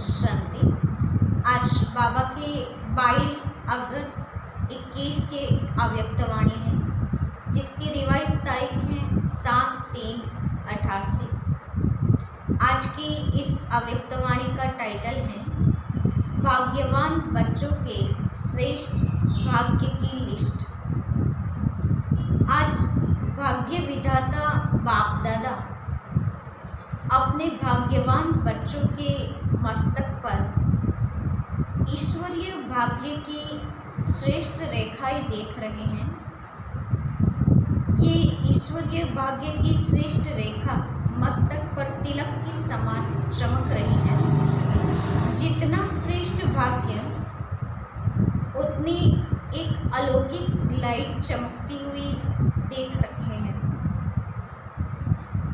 शांति। आज बाबा के 22 अगस्त 21 के अव्यक्तवाणी है, जिसकी रिवाइज तारीख है 7/3/88। आज की इस अव्यक्तवाणी का टाइटल है भाग्यवान बच्चों के श्रेष्ठ भाग्य की लिस्ट। आज भाग्य विधाता बाप दादा अपने भाग्यवान बच्चों के मस्तक पर ईश्वरीय भाग्य की श्रेष्ठ रेखाएं देख रहे हैं। ये ईश्वरीय भाग्य की श्रेष्ठ रेखा मस्तक पर तिलक की समान चमक रही है। जितना श्रेष्ठ भाग्य उतनी एक अलौकिक लाइट चमकती हुई देख रहे हैं।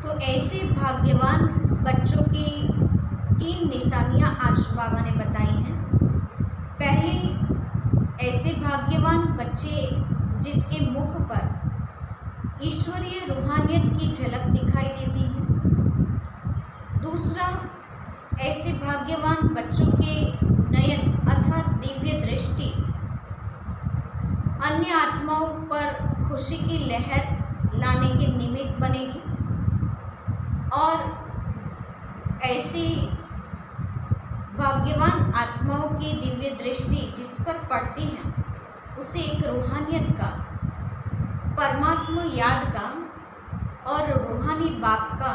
तो ऐसे भाग्यवान बच्चों की 3 निशानियां आज बाबा ने बताई हैं। पहले, ऐसे भाग्यवान बच्चे जिसके मुख पर ईश्वरीय रूहानियत की झलक दिखाई देती है। दूसरा, ऐसे भाग्यवान बच्चों के नयन अर्थात दिव्य दृष्टि अन्य आत्माओं पर खुशी की लहर लाने के निमित्त बनेगी। और ऐसी भाग्यवान आत्माओं की दिव्य दृष्टि जिस पर पड़ती है, उसे एक रूहानियत का, परमात्मा याद का और रूहानी बाप का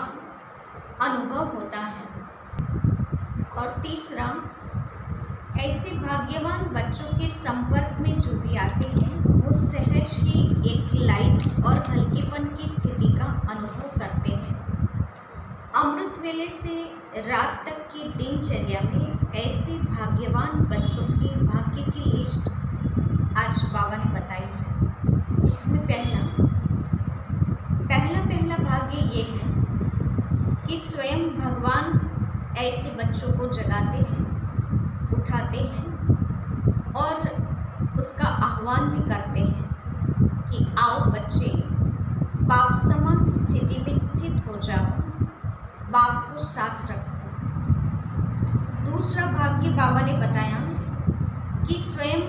अनुभव होता है। और तीसरा, ऐसे भाग्यवान बच्चों के संपर्क में जो भी आते हैं, वो सहज ही एक लाइट और हल्केपन की स्थिति का अनुभव करते हैं। अमृत वेले से रात तक की दिनचर्या में ऐसे भाग्यवान बच्चों की भाग्य की लिस्ट आज बाबा ने बताई है। इसमें पहला भाग्य ये है कि स्वयं भगवान ऐसे बच्चों को जगाते हैं, उठाते हैं और उसका आह्वान भी करते हैं कि आओ बच्चे, बाप समान स्थिति में स्थित हो जाओ, बाप को साथ रखो। दूसरा भाग्य बाबा ने बताया कि स्वयं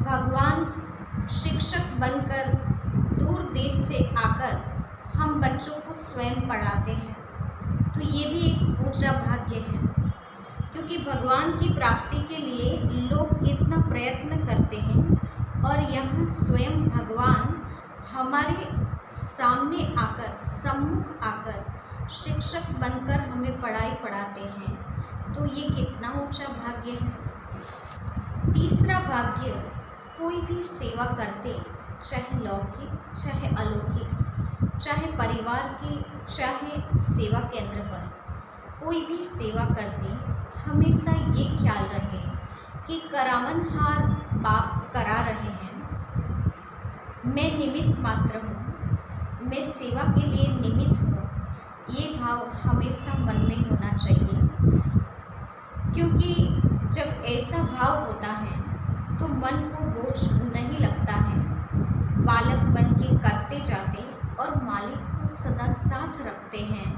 भगवान शिक्षक बनकर दूर देश से आकर हम बच्चों को स्वयं पढ़ाते हैं। तो ये भी एक ऊंचा भाग्य है, क्योंकि भगवान की प्राप्ति के लिए लोग इतना प्रयत्न करते हैं और यहाँ स्वयं भगवान हमारे सामने आकर, सम्मुख आकर शिक्षक बनकर हमें पढ़ाई पढ़ाते हैं। तो ये कितना ऊंचा भाग्य है। तीसरा भाग्य, कोई भी सेवा करते, चाहे लौकिक चाहे अलौकिक, चाहे परिवार की चाहे सेवा केंद्र पर, कोई भी सेवा करते हमेशा ये ख्याल रहे कि करावनहार बाप करा रहे हैं, मैं निमित्त मात्र हूँ, मैं सेवा के लिए निमित्त हूँ। ये भाव हमेशा मन में होना चाहिए, क्योंकि जब ऐसा भाव होता है तो मन को बोझ नहीं लगता है। बालक बन के करते जाते और मालिक को सदा साथ रखते हैं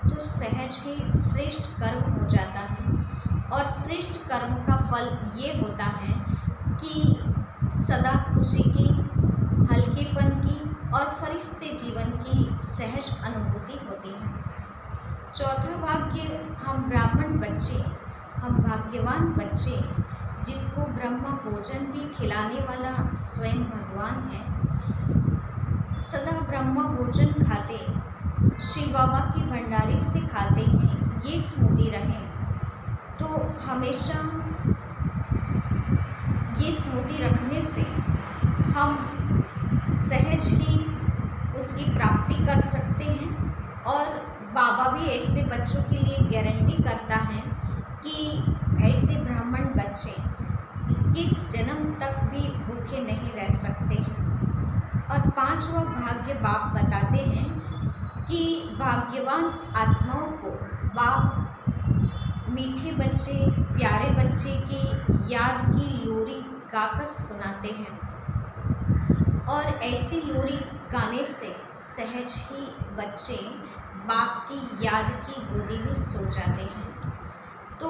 तो सहज ही श्रेष्ठ कर्म हो जाता है। और श्रेष्ठ कर्म का फल ये होता है कि सदा खुशी की, हल्केपन की और फरिश्ते जीवन की सहज अनुभूति होती है। चौथा भाग्य, हम ब्राह्मण बच्चे, हम भाग्यवान बच्चे जिसको ब्रह्मा भोजन भी खिलाने वाला स्वयं भगवान है, सदा ब्रह्मा भोजन खाते, शिव बाबा की भंडारी से खाते हैं, ये स्मृति रहे। तो हमेशा ये स्मृति रखने से हम सहज ही उसकी प्राप्ति कर सकते हैं। और बाबा भी ऐसे बच्चों के लिए गारंटी करता है कि ऐसे ब्राह्मण बच्चे 21 जन्म तक भी भूखे नहीं रह सकते हैं। और 5वां भाग्य बाप बताते हैं कि भाग्यवान आत्माओं को बाप मीठे बच्चे, प्यारे बच्चे की याद की लोरी गाकर सुनाते हैं। और ऐसी लोरी गाने से सहज ही बच्चे बाप की याद की गोदी में सो जाते हैं। तो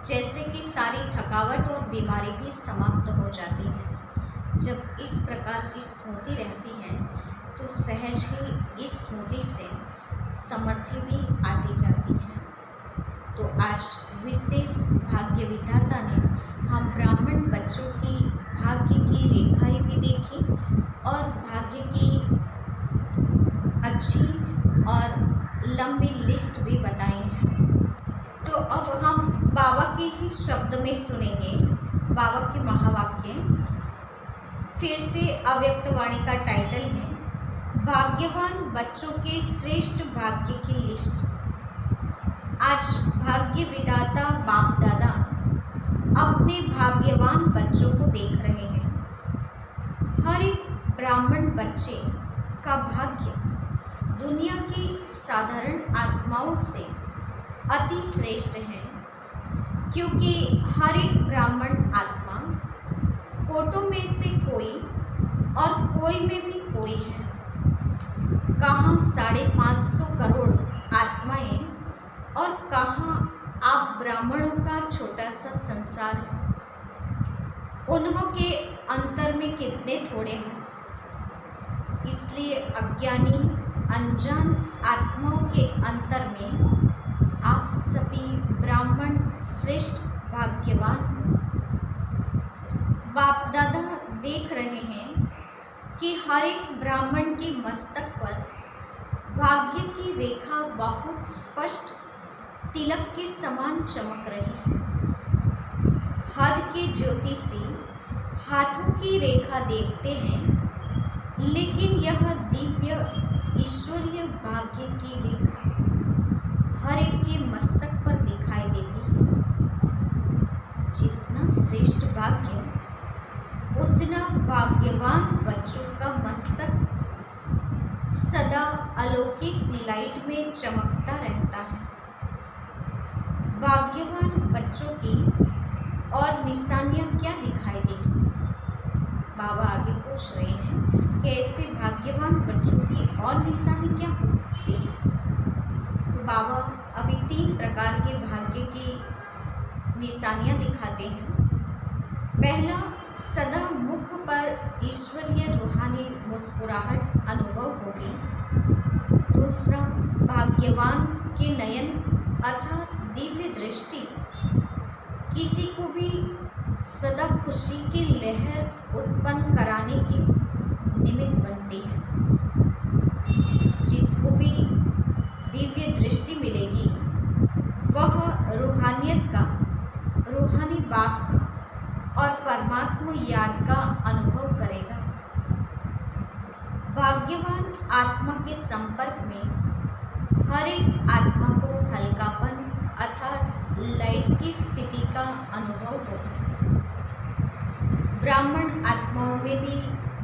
जैसे कि सारी थकावट और बीमारी भी समाप्त हो जाती है। जब इस प्रकार की स्मृति रहती है तो सहज ही इस स्मृति से समृद्धि भी आती जाती है। तो आज विशेष भाग्य विधाता ने हम ब्राह्मण बच्चों की भाग्य की रेखाएं भी देखी और भाग्य की अच्छी और लंबी लिस्ट भी बताई है। तो अब हम बाबा के ही शब्द में सुनेंगे बाबा के महावाक्य। फिर से अव्यक्त वाणी का टाइटल है भाग्यवान बच्चों के श्रेष्ठ भाग्य की लिस्ट। आज भाग्य विधाता बाप दादा अपने भाग्यवान बच्चों को देख रहे हैं। हर एक ब्राह्मण बच्चे का भाग्य दुनिया की साधारण आत्माओं से अति श्रेष्ठ है, क्योंकि हर एक ब्राह्मण आत्मा कोटों में से कोई और कोई में भी कोई है। कहाँ 550 करोड़ आत्माएं और कहाँ आप ब्राह्मणों का छोटा सा संसार है। उन्हों के अंतर में कितने थोड़े हैं। इसलिए अज्ञानी अनजान आत्माओं के अंतर में आप सभी ब्राह्मण श्रेष्ठ भाग्यवान। बाप दादा देख रहे हैं कि हर एक ब्राह्मण के मस्तक पर भाग्य की रेखा बहुत स्पष्ट तिलक के समान चमक रही है। हद के ज्योतिषी हाथों की रेखा देखते हैं, लेकिन यह दिव्य ईश्वरीय भाग्य की रेखा हर एक के मस्तक पर दिखाई देती है। जितना श्रेष्ठ भाग्य उतना भाग्यवान बच्चों का मस्तक सदा अलौकिक लाइट में चमकता रहता है। भाग्यवान बच्चों की और निशानियां क्या दिखाई देगी? बाबा आगे पूछ रहे हैं कि ऐसे भाग्यवान बच्चों की और निशानी क्या हो सकती है। तो बाबा अभी 3 प्रकार के भाग्य की निशानियां दिखाते हैं। पहला, सदा मुख पर ईश्वरीय रूहानी मुस्कुराहट अनुभव होगी। दूसरा, भाग्यवान के नयन अर्थात दिव्य दृष्टि किसी को भी सदा खुशी की लहर उत्पन्न कराने की निमित्त बनती है। जिसको भी दिव्य दृष्टि मिलेगी वह रूहानियत का, रूहानी बात का और परमात्मा याद का अनुभव करेगा। भाग्यवान आत्मा के संपर्क में हर एक आत्मा को हल्कापन अर्थात लाइट की स्थिति का अनुभव होगा। ब्राह्मण आत्माओं में भी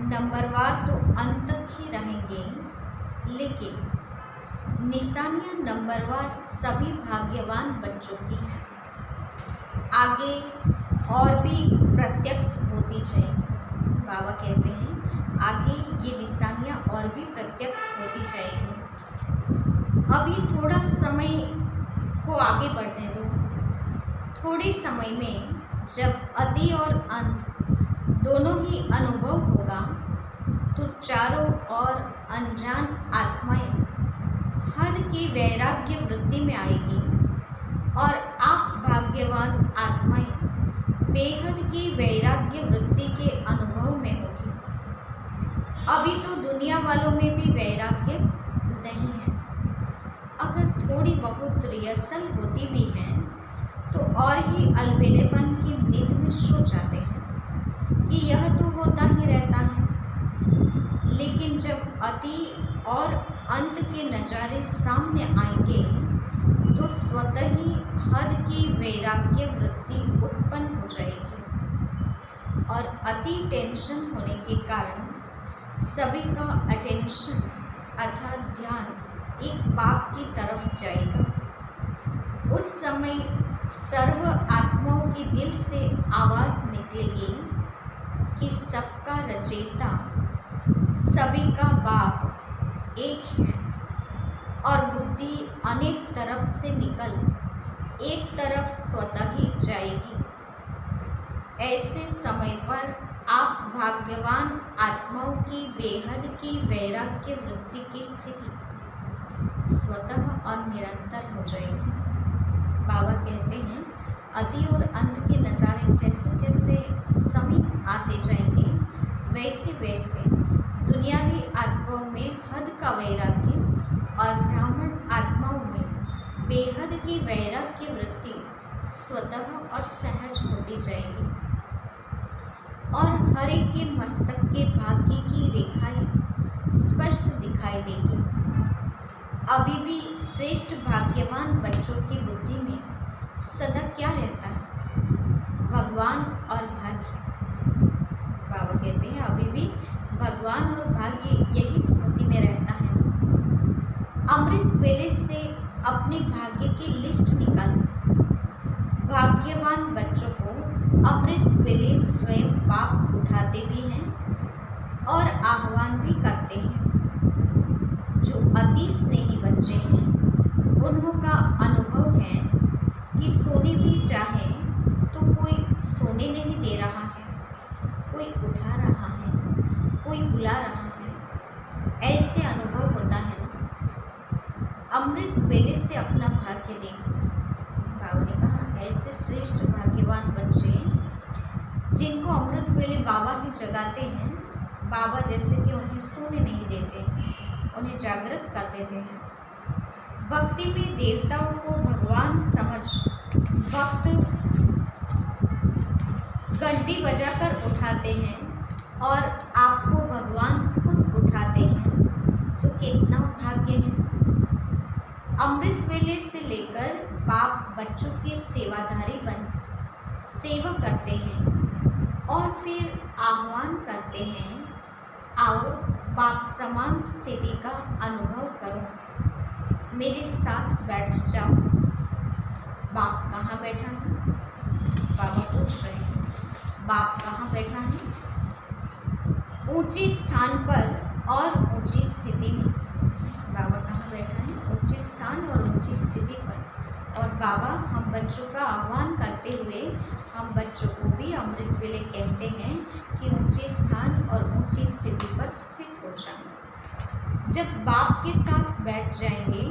नंबरवार तो अंत तक ही रहेंगे, लेकिन निशानियां नंबरवार सभी भाग्यवान बच्चों की हैं। आगे और भी प्रत्यक्ष होती जाएगी। बाबा कहते हैं आगे ये निशानियां और भी प्रत्यक्ष होती जाएगी। अभी थोड़ा समय को आगे बढ़ने दो। थोड़े समय में जब आदि और अंत दोनों ही अनुभव होगा तो चारों ओर अनजान आत्माएं हद की वैराग्य वृत्ति में आएगी और आप भाग्यवान आत्माएं बेहद की वैराग्य वृत्ति के अनुभव में होगी। अभी तो दुनिया वालों में भी वैराग्य नहीं है। अगर थोड़ी बहुत रिहर्सल होती भी है तो और ही अलबेलेपन की नींद में सो जाते हैं कि यह तो होता ही रहता है। लेकिन जब अति और अंत के नज़ारे सामने आएंगे तो स्वतः ही हद की वैराग्य वृत्ति उत्पन्न हो जाएगी और अति टेंशन होने के कारण सभी का अटेंशन अर्थात ध्यान एक पाप की तरफ जाएगा। उस समय सर्व आत्माओं की दिल से आवाज़ निकलेगी कि सबका रचयिता, सभी का बाप एक है और बुद्धि अनेक तरफ से निकल एक तरफ स्वतः ही जाए। ऐसे समय पर आप भाग्यवान आत्माओं की बेहद की वैराग्य वृत्ति की स्थिति स्वतः और निरंतर हो जाएगी। बाबा कहते हैं आदि और अंत के नज़ारे जैसे जैसे समीप आते जाएंगे वैसे वैसे दुनियावी आत्माओं में हद का वैराग्य और ब्राह्मण आत्माओं में बेहद की वैराग्य वृत्ति स्वतः और सहज होती जाएगी और हर एक के मस्तक के भाग्य की रेखाएं स्पष्ट दिखाई देगी। अभी भी श्रेष्ठ भाग्यवान बच्चों की बुद्धि में सदा क्या रहता है? भगवान और भाग्य। बाबा कहते हैं अभी भी भगवान और भाग्य यही स्मृति में रहता है। अमृत वेले से अपने भाग्य की लिस्ट निकालो। भाग्यवान बच्चों को अमृत वेले स्वयं बाप उठाते भी हैं और आह्वान भी करते हैं। जो अति स्नेही बच्चे हैं उन्हों का अनुभव है कि सोने भी चाहे तो कोई सोने नहीं दे रहा है, कोई उठा रहा है, कोई बुला रहा है। ऐसे अनुभव होता है ना। अमृत वेले से अपना भाग्य देखो। बाबा ने कहा ऐसे श्रेष्ठ भाग्यवान बच्चे जिनको अमृत वेले बाबा ही जगाते हैं, बाबा जैसे कि उन्हें सोने नहीं देते, उन्हें जागृत कर देते हैं। भक्ति में देवताओं को भगवान समझ भक्त घंटी बजाकर उठाते हैं और आपको भगवान खुद उठाते हैं, तो कितना भाग्य है। अमृत वेले से लेकर बाप बच्चों के सेवाधारी बन सेवा करते हैं और फिर आह्वान करते हैं, आओ बाप समान स्थिति का अनुभव करो, मेरे साथ बैठ जाओ। बाप कहाँ बैठा है? बाबा पूछ रहे हैं बाप कहाँ बैठा है? ऊंचे स्थान पर और ऊंची स्थिति में। बाबा कहाँ बैठा है? ऊंचे स्थान और ऊंची स्थिति पर। और बाबा हम बच्चों का आह्वान करते हुए हम बच्चों को भी अमृत वेले कहते हैं कि ऊंचे स्थान और ऊंची स्थिति पर स्थित हो जाएं। जब बाप के साथ बैठ जाएंगे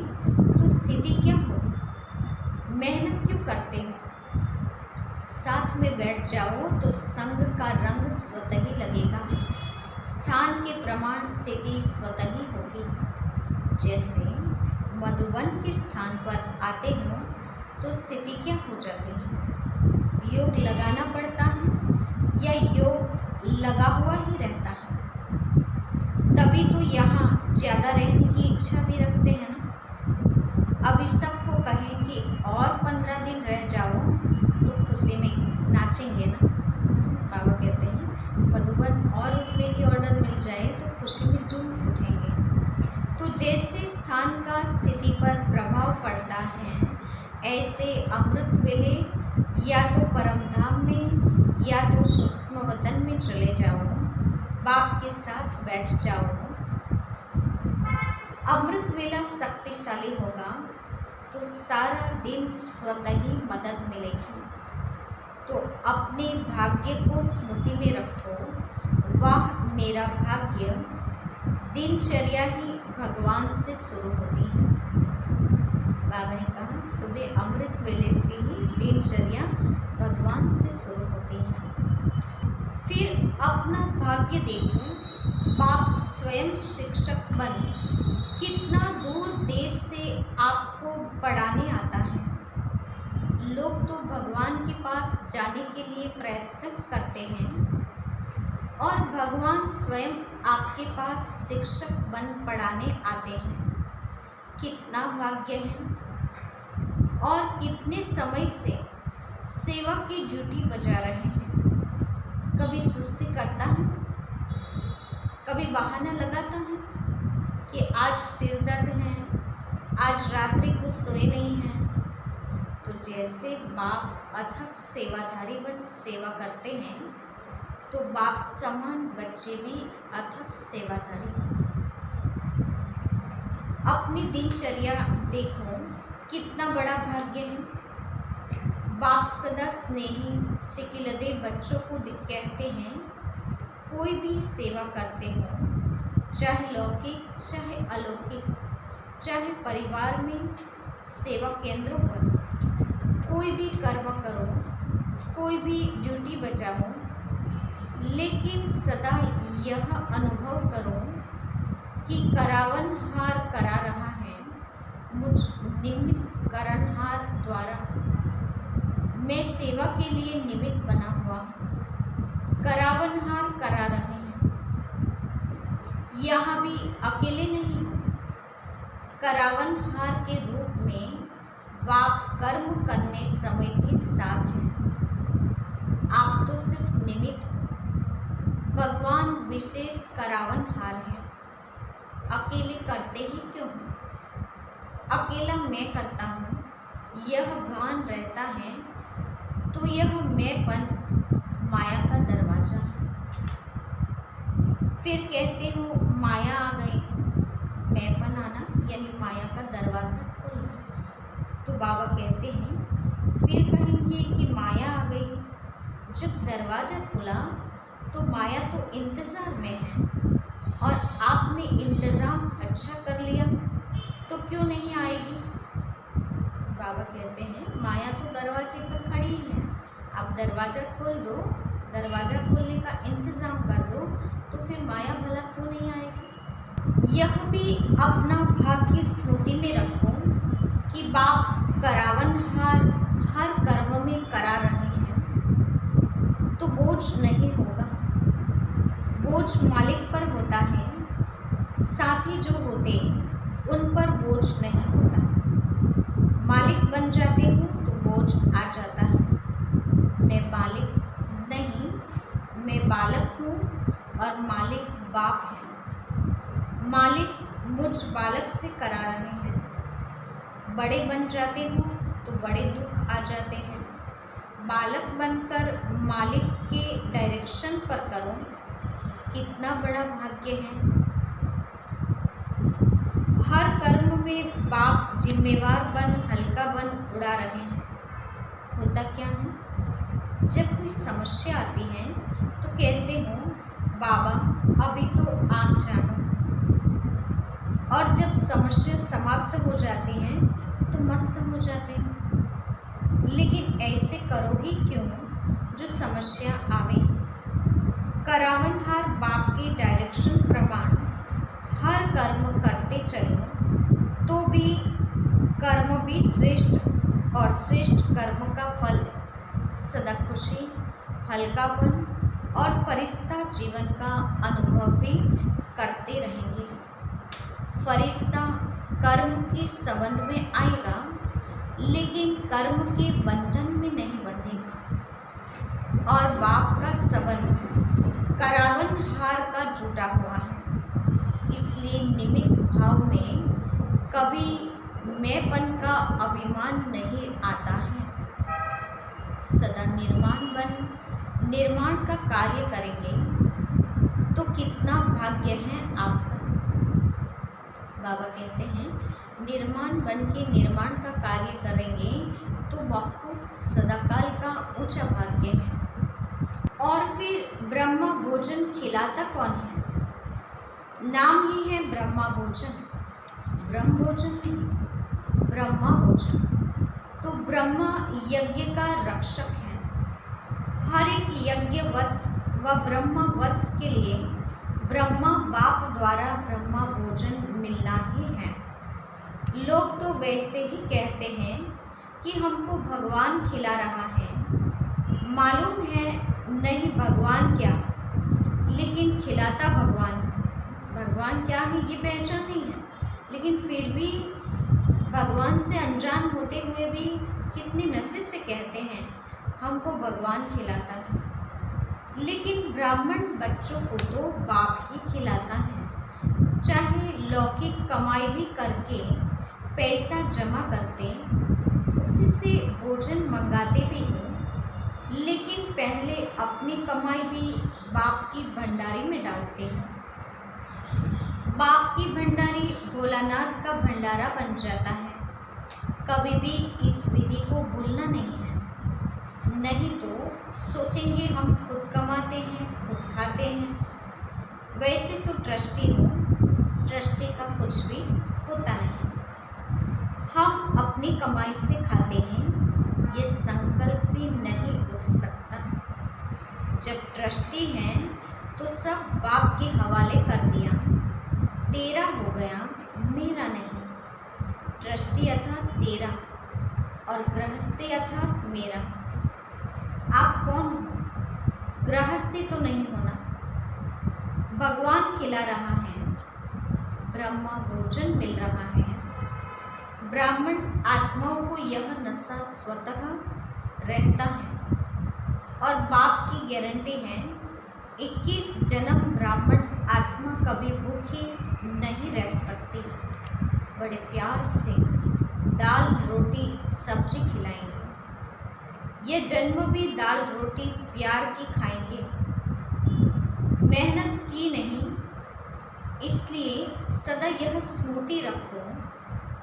तो स्थिति क्या होगी? मेहनत क्यों करते हो? साथ में बैठ जाओ तो संग का रंग स्वतः ही लगेगा, स्थान के प्रमाण स्थिति स्वतः ही होगी। जैसे मधुबन के स्थान पर आते हो तो स्थिति क्या हो जाती है? योग लगाना पड़ता है या योग लगा हुआ ही रहता है? तभी तो यहाँ ज़्यादा रहने की इच्छा भी रखते हैं ना। अभी सबको कहें कि और 15 दिन रह जाओ तो खुशी में नाचेंगे ना। बाबा कहते हैं मधुबन और उठने की ऑर्डर मिल जाए तो खुशी में झूम उठेंगे। तो जैसे स्थान का स्थिति पर प्रभाव पड़ता है, ऐसे अमृत वेले या तो परम धाम में या तो सूक्ष्म वतन में चले जाओ, बाप के साथ बैठ जाओ। अमृत वेला शक्तिशाली होगा तो सारा दिन स्वतः ही मदद मिलेगी। तो अपने भाग्य को स्मृति में रखो, वाह मेरा भाग्य। दिनचर्या ही भगवान से शुरू होती है। बाबा ने कहा सुबह अमृत वेले से ही दिनचर्या भगवान से शुरू होती है। फिर अपना भाग्य देखो, बाप स्वयं शिक्षक बन कितना दूर देश से आपको पढ़ाने आता है। लोग तो भगवान के पास जाने के लिए प्रयत्न करते हैं और भगवान स्वयं आपके पास शिक्षक बन पढ़ाने आते हैं। कितना भाग्य है। और कितने समय से सेवा की ड्यूटी बजा रहे हैं। कभी सुस्ती करता है, कभी बहाना लगाता है कि आज सिर दर्द है, आज रात्रि को सोए नहीं हैं। तो जैसे बाप अथक सेवाधारी बन सेवा करते हैं, तो बाप समान बच्चे भी अथक सेवाधारी। अपनी दिनचर्या देखो, कितना बड़ा भाग्य है। बाप सदा स्नेही सिकिलदे बच्चों को कहते हैं, कोई भी सेवा करते हो, चाहे लौकिक चाहे अलौकिक, चाहे परिवार में सेवा केंद्रों पर, कोई भी कर्म करो, कोई भी ड्यूटी बजाओ, लेकिन सदा यह अनुभव करो कि करावनहार करा रहा है मुझ निमित्त करनहार द्वारा। मैं सेवा के लिए निमित्त बना हुआ हूँ, करावनहार करा रहे हैं। यहाँ भी अकेले नहीं हो, करावनहार के रूप में बाप कर्म करने समय भी साथ है। आप तो सिर्फ निमित्त, भगवान विशेष करावनहार है। अकेले करते ही क्यों हो? अकेला मैं करता हूँ यह भान रहता है तो यह मैंपन माया का दरवाजा है। फिर कहते हो माया आ गई, मैंपन आना यानी माया का दरवाज़ा खुलना। तो बाबा कहते हैं फिर कहेंगे कि माया आ गई, जब दरवाज़ा खुला तो माया तो इंतज़ार में है और आपने इंतज़ाम अच्छा कर लिया तो क्यों नहीं आएगी। बाबा कहते हैं माया तो दरवाजे पर खड़ी है, आप दरवाज़ा खोल दो, दरवाज़ा खोलने का इंतज़ाम कर दो तो फिर माया भला क्यों नहीं आएगी। यह भी अपना भाग्य स्मृति में रखो कि बाप करावनहार हर कर्म में करा रहे हैं तो बोझ नहीं होगा। बोझ मालिक पर होता है, साथी जो होते उन पर बोझ नहीं होता। मालिक बन जाते हो तो बोझ आ जाता है। मैं मालिक नहीं, मैं बालक हूँ और मालिक बाप है। मालिक मुझ बालक से करा रहे हैं। बड़े बन जाते हो तो बड़े दुख आ जाते हैं। बालक बनकर मालिक के डायरेक्शन पर करो, कितना बड़ा भाग्य है। हर कर्म में बाप जिम्मेवार बन हल्का बन उड़ा रहे हैं। होता क्या है, जब कोई समस्या आती है तो कहते हो बाबा अभी तो आप जानो, और जब समस्या समाप्त हो जाती है तो मस्त हो जाते हैं। लेकिन ऐसे करो ही क्यों जो समस्या आवे। करावनहार बाप के डायरेक्शन प्रमाण हर कर्म करते चलो तो भी कर्म भी श्रेष्ठ और श्रेष्ठ कर्म का फल सदा खुशी, हल्कापन और फरिश्ता जीवन का अनुभव भी करते रहेंगे। फरिश्ता कर्म के संबंध में आएगा लेकिन कर्म के बंधन में नहीं बंधेगा। और बाप का संबंध करावनहार का जुटा हुआ है, इसलिए निमित्त भाव में कभी मैंपन का अभिमान नहीं आता है। सदा निर्माण का कार्य करेंगे तो कितना भाग्य है आपका। बाबा कहते हैं निर्माण बन के निर्माण का कार्य करेंगे तो बहुत सदाकाल का ऊंचा भाग्य है। और फिर ब्रह्मा भोजन खिलाता कौन है? नाम ही है ब्रह्मा भोजन, ब्रह्म भोजन नहीं, ब्रह्मा भोजन। तो ब्रह्मा यज्ञ का रक्षक है। हर एक यज्ञ वत्स व ब्रह्मा वत्स के लिए ब्रह्मा बाप द्वारा ब्रह्मा भोजन मिलना ही है। लोग तो वैसे ही कहते हैं कि हमको भगवान खिला रहा है, मालूम है नहीं भगवान क्या, लेकिन खिलाता भगवान। भगवान क्या है ये पहचान नहीं है, लेकिन फिर भी भगवान से अनजान होते हुए भी कितने नशे से कहते हैं हमको भगवान खिलाता है। लेकिन ब्राह्मण बच्चों को तो बाप ही खिलाता है। चाहे लौकिक कमाई भी करके पैसा जमा करते, उसी से भोजन मंगाते भी हो, लेकिन पहले अपनी कमाई भी बाप की भंडारी में डालते हैं। बाप की भंडारी भोलानाथ का भंडारा बन जाता है। कभी भी इस विधि को भूलना नहीं है। नहीं तो सोचेंगे हम खुद कमाते हैं, खुद खाते हैं। वैसे तो ट्रस्टी हो, ट्रस्टी का कुछ भी होता नहीं। हम अपनी कमाई से खाते हैं, ये संकल्प भी नहीं उठ सकता। जब ट्रस्टी हैं तो सब बाप के हवाले कर दिया, तेरा हो गया, मेरा नहीं। ट्रस्टी अर्थात तेरा और गृहस्थी अर्थात मेरा। आप कौन हो? गृहस्थी तो नहीं होना। भगवान खिला रहा है, ब्रह्मा भोजन मिल रहा है। ब्राह्मण आत्माओं को यह नशा स्वतः रहता है और बाप की गारंटी है 21 जन्म ब्राह्मण आत्मा कभी भूखी नहीं रह सकती। बड़े प्यार से दाल रोटी सब्जी खिलाएंगे। ये जन्म भी दाल रोटी प्यार की खाएंगे। मेहनत की नहीं, इसलिए सदा यह स्मृति रखो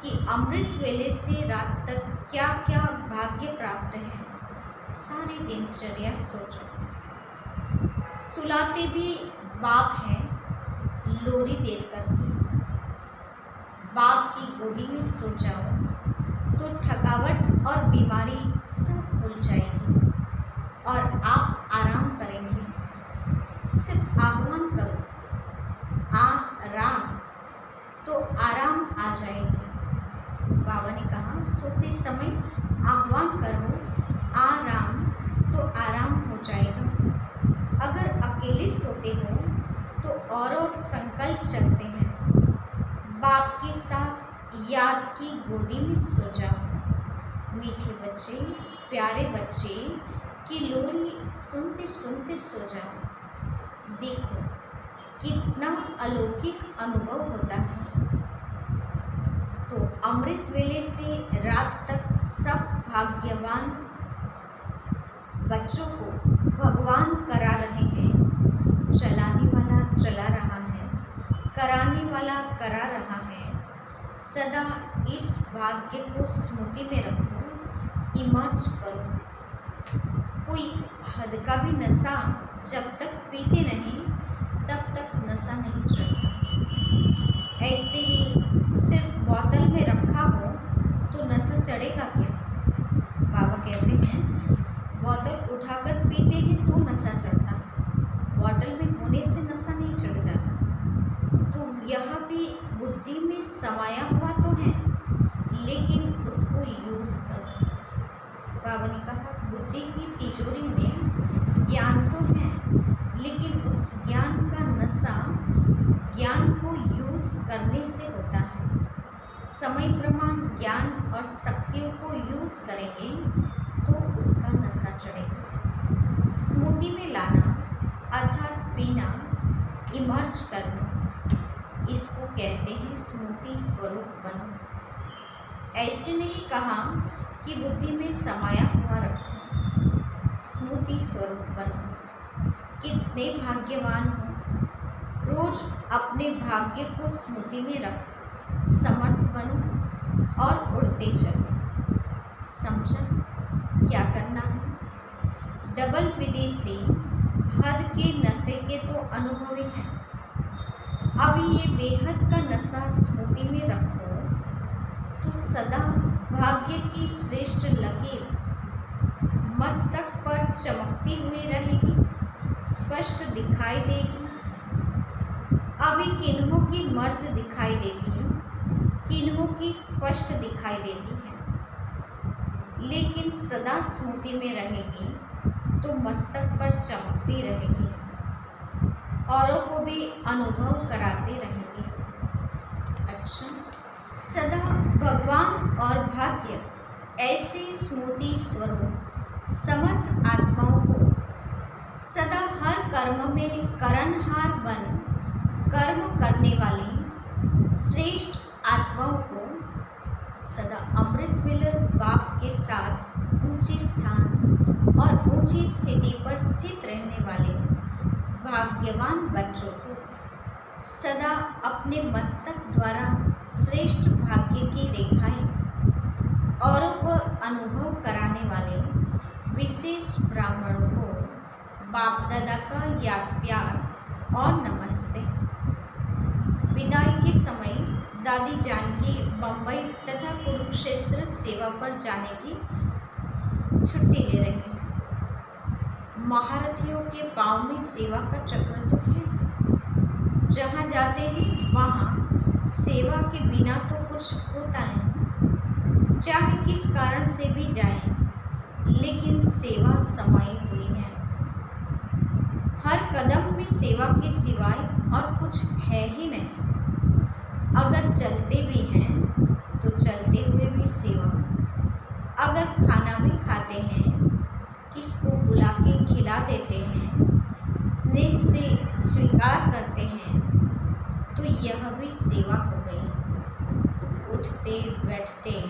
कि अमृत वेले से रात तक क्या क्या भाग्य प्राप्त है। सारी दिनचर्या सोचो। सुलाते भी बाप है लोरी देर करके। बाप की गोदी में सो जाओ तो थकावट और बीमारी सब भूल जाएगी और आप आराम करेंगे। सिर्फ आह्वान करो, आराम, तो आराम आ जाएगी। बाबा ने कहा सोते समय आह्वान करो आराम, तो आराम हो जाएगा। अगर अकेले सोते हो तो और संकल्प चलते हैं। बाप के साथ याद की गोदी में सो जाओ। मीठे बच्चे, प्यारे बच्चे की लोरी सुनते सुनते सो जाओ। देखो कितना अलौकिक अनुभव होता है। तो अमृत वेले से रात तक सब भाग्यवान बच्चों को भगवान करा रहे हैं। चलाने वाला चला रहा है, कराने वाला करा रहा है। सदा इस भाग्य को स्मृति में रखो, इमर्ज करो। कोई हद का भी नशा जब तक पीते नहीं तब तक नशा नहीं चढ़ता। ऐसे ही सिर्फ बोतल में रखा हो तो नशा चढ़ेगा क्या? बाबा कहते हैं बोतल उठाकर पीते हैं तो नशा चढ़ता है, बोतल में होने से नशा नहीं चढ़ जाता। तो यह भी बुद्धि में समाया हुआ तो है, लेकिन उसको यूज़ करो। बाबा ने कहा बुद्धि की तिजोरी में ज्ञान तो है, लेकिन उस ज्ञान का नशा ज्ञान को यूज़ करने से होता है। समय प्रमाण ज्ञान और शक्तियों को यूज़ करेंगे तो उसका नशा चढ़ेगा। स्मृति में लाना अर्थात पीना, इमर्ज करना, इसको कहते हैं स्मृति स्वरूप बनो। ऐसे नहीं कहा कि बुद्धि में समाया हुआ रखो, स्मृति स्वरूप बनो। कितने भाग्यवान हो, रोज अपने भाग्य को स्मृति में रख समर्थ बनो और उड़ते चलो। समझा क्या करना है? डबल विधि से हद के नशे के तो अनुभवी हैं। अब ये बेहद का नशा स्मृति में रखो तो सदा भाग्य की श्रेष्ठ लकीर मस्तक पर चमकती हुई रहेगी, स्पष्ट दिखाई देगी। अभी किन्हों की मर्ज दिखाई देती है, किन्हों की स्पष्ट दिखाई देती है, लेकिन सदा स्मृति में रहेगी तो मस्तक पर चमकती रहेगी, औरों को भी अनुभव कराते रहेंगे। अच्छा, सदा भगवान और भाग्य ऐसे स्मृति स्वरूप समर्थ आत्माओं को सदा हर कर्म में करनहार बन कर्म करने वाली श्रेष्ठ आत्माओं को सदा अमृत वेले बाप के साथ ऊंचे स्थान और ऊंची स्थिति पर स्थित रहने वाले भाग्यवान बच्चों को सदा अपने मस्तक द्वारा श्रेष्ठ भाग्य की रेखाएं औरों को अनुभव कराने वाले विशेष ब्राह्मणों को बाप दादा का याद प्यार और नमस्ते। विदाई के समय दादी जानकी बम्बई तथा कुरुक्षेत्र सेवा पर जाने की छुट्टी ले रही हैं। महारथियों के पाँव में सेवा का चक्र तो है, जहाँ जाते हैं वहाँ सेवा के बिना तो कुछ होता नहीं। चाहे किस कारण से भी जाएं, लेकिन सेवा समाई हुई है। हर कदम में सेवा के सिवाय और कुछ है ही नहीं। अगर चलते भी हैं तो चलते हुए भी सेवा। अगर खाना भी खाते हैं, किसको बुला के खिला देते हैं, स्नेह से स्वीकार करते हैं, तो यह भी सेवा हो गई। उठते बैठते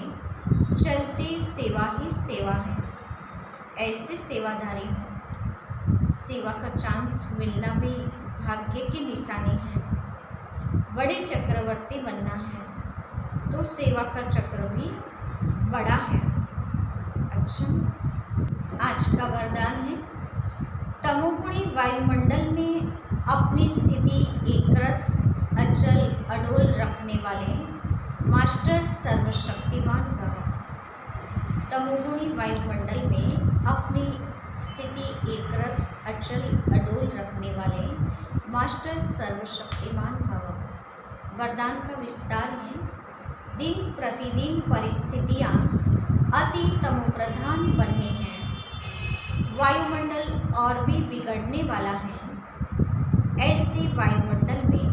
चलते सेवा ही सेवा है। ऐसे सेवाधारी हो। सेवा का चांस मिलना भी भाग्य की निशानी है। बड़े चक्रवर्ती बनना है तो सेवा का चक्र भी बड़ा है। अच्छा, आज का वरदान है, तमोगुणी वायुमंडल में अपनी स्थिति एकरस अचल अडोल रखने वाले मास्टर सर्वशक्तिमान भव। तमोगुणी वायुमंडल में अपनी स्थिति एकरस अचल अडोल रखने वाले मास्टर सर्वशक्तिमान भव। वरदान का विस्तार है, दिन प्रतिदिन परिस्थितियाँ अति तमोप्रधान बननी हैं। वायुमंडल और भी बिगड़ने वाला है। ऐसे वायुमंडल में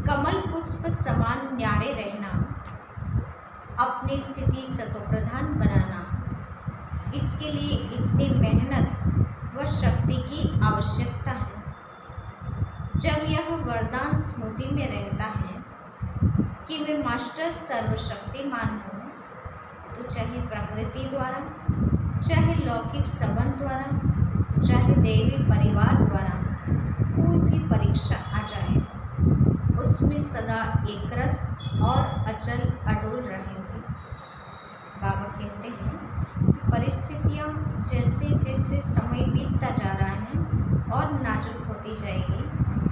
कमल पुष्प समान न्यारे रहना, अपनी स्थिति सतोप्रधान बनाना, इसके लिए इतनी मेहनत व शक्ति की आवश्यकता है। जब यह वरदान स्मृति में रहता है कि मैं मास्टर सर्वशक्तिमान हूँ, तो चाहे प्रकृति द्वारा, चाहे लौकिक संबंध द्वारा, चाहे देवी परिवार द्वारा कोई भी परीक्षा आ जाए, उसमें सदा एकरस और अचल अडोल रहेंगी। बाबा कहते हैं, परिस्थितियाँ जैसे जैसे समय बीतता जा रहा है और नाजुक होती जाएगी,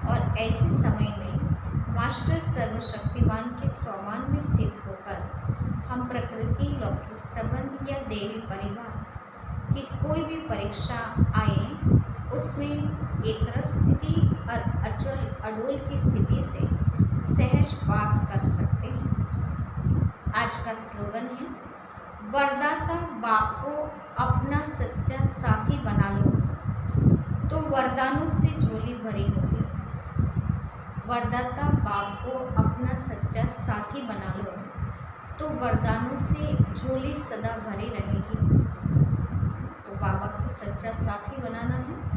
और ऐसे समय में मास्टर सर्वशक्तिमान के स्वमान में स्थित होकर हम प्रकृति, लौकिक संबंध या देवी परिवार की कोई भी परीक्षा आए, उसमें एकरस स्थिति और अचल अडोल की स्थिति से सहज पास कर सकते हैं। आज का स्लोगन है, वरदाता बाप को अपना सच्चा साथी बना लो तो वरदानों से झोली भरी होगी। वरदाता बाप को अपना सच्चा साथी बना लो तो वरदानों से झोली सदा भरी रहेगी। तो बाबा को सच्चा साथी बनाना है